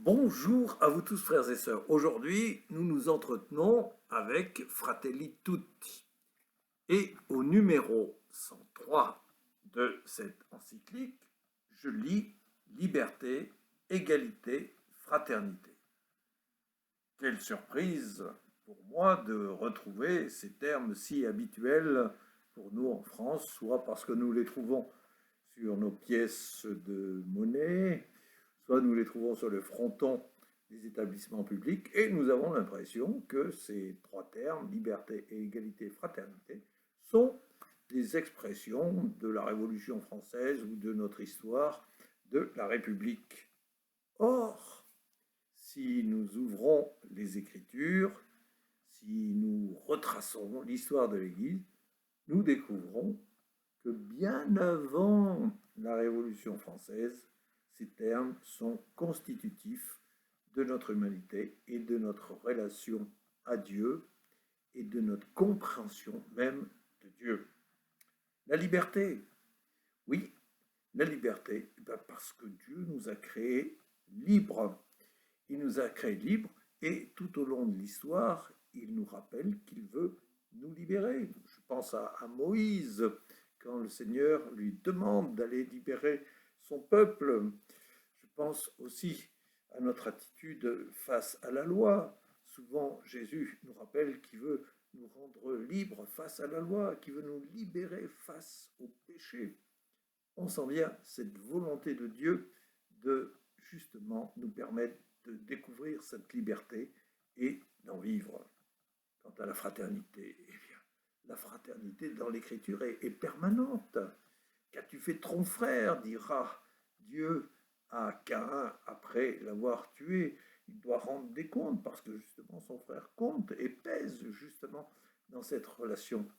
Bonjour à vous tous frères et sœurs. Aujourd'hui, nous nous entretenons avec Fratelli Tutti. Et au numéro 103 de cette encyclique, je lis liberté, égalité, fraternité. Quelle surprise pour moi de retrouver ces termes si habituels pour nous en France, soit parce que nous les trouvons sur nos pièces de monnaie, soit nous les trouvons sur le fronton des établissements publics, et nous avons l'impression que ces trois termes, liberté, égalité, fraternité, sont des expressions de la Révolution française ou de notre histoire de la République. Or, si nous ouvrons les Écritures, si nous retraçons l'histoire de l'Église, nous découvrons que bien avant la Révolution française, ces termes sont constitutifs de notre humanité et de notre relation à Dieu et de notre compréhension même de Dieu. La liberté, oui, la liberté, parce que Dieu nous a créés libres. Il nous a créés libres et tout au long de l'histoire, il nous rappelle qu'il veut nous libérer. Je pense à Moïse, quand le Seigneur lui demande d'aller libérer son peuple. Je pense aussi à notre attitude face à la loi. Souvent, Jésus nous rappelle qu'il veut nous rendre libres face à la loi, qu'il veut nous libérer face au péché. On sent bien cette volonté de Dieu de justement nous permettre de découvrir cette liberté et d'en vivre. Quant à la fraternité, eh bien, la fraternité dans l'Écriture est permanente. Qu'as-tu fait de ton frère, dira Dieu à Caïn après l'avoir tué. Il doit rendre des comptes parce que justement son frère compte et pèse justement dans cette relation.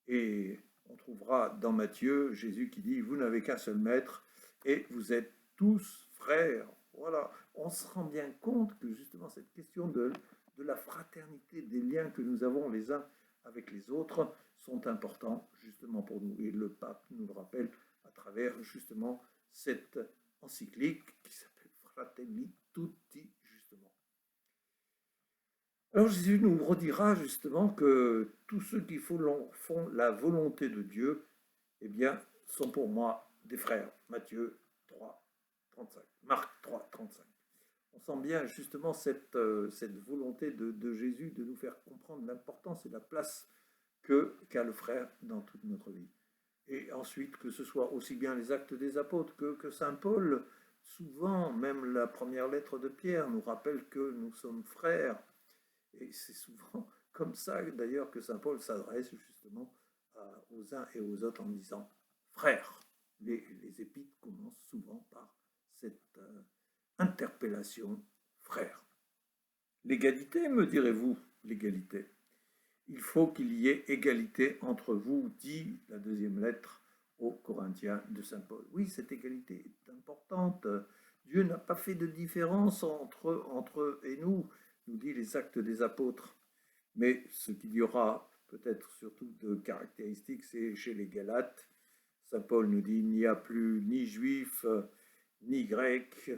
Et on trouvera dans Matthieu Jésus qui dit « Vous n'avez qu'un seul maître et vous êtes tous frères ». Voilà, on se rend bien compte que justement cette question de la fraternité, des liens que nous avons les uns avec les autres sont importants justement pour nous. Et le pape nous le rappelle à travers justement cette encyclique qui s'appelle Fratelli Tutti justement. Alors Jésus nous redira justement que tous ceux qui font la volonté de Dieu, eh bien, sont pour moi des frères. Matthieu 3, 35, Marc 3, 35. On sent bien justement cette volonté de Jésus de nous faire comprendre l'importance et la place qu'a le frère dans toute notre vie. Et ensuite, que ce soit aussi bien les actes des apôtres que saint Paul, souvent, même la première lettre de Pierre nous rappelle que nous sommes frères. Et c'est souvent comme ça d'ailleurs que saint Paul s'adresse justement aux uns et aux autres en disant « frères ». Les épîtres commencent souvent par cette interpellation « frère ». L'égalité, me direz-vous, l'égalité. Il faut qu'il y ait égalité entre vous, dit la deuxième lettre aux Corinthiens de saint Paul. Oui, cette égalité est importante. Dieu n'a pas fait de différence entre eux et nous dit les actes des apôtres. Mais ce qu'il y aura peut-être surtout de caractéristique, c'est chez les Galates. Saint Paul nous dit, il n'y a plus ni juif, ni grec,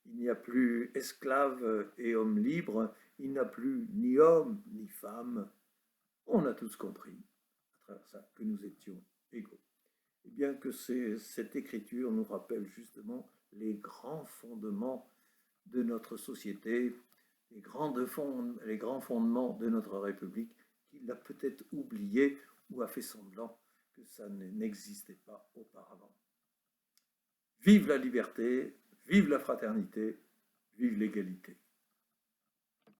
il n'y a plus esclave et homme libre, il n'y a plus ni homme, ni femme. On a tous compris, à travers ça, que nous étions égaux. Et bien que cette écriture nous rappelle justement les grands fondements de notre société, les grands fondements de notre République, qu'il a peut-être oublié ou a fait semblant que ça n'existait pas auparavant. Vive la liberté, vive la fraternité, vive l'égalité.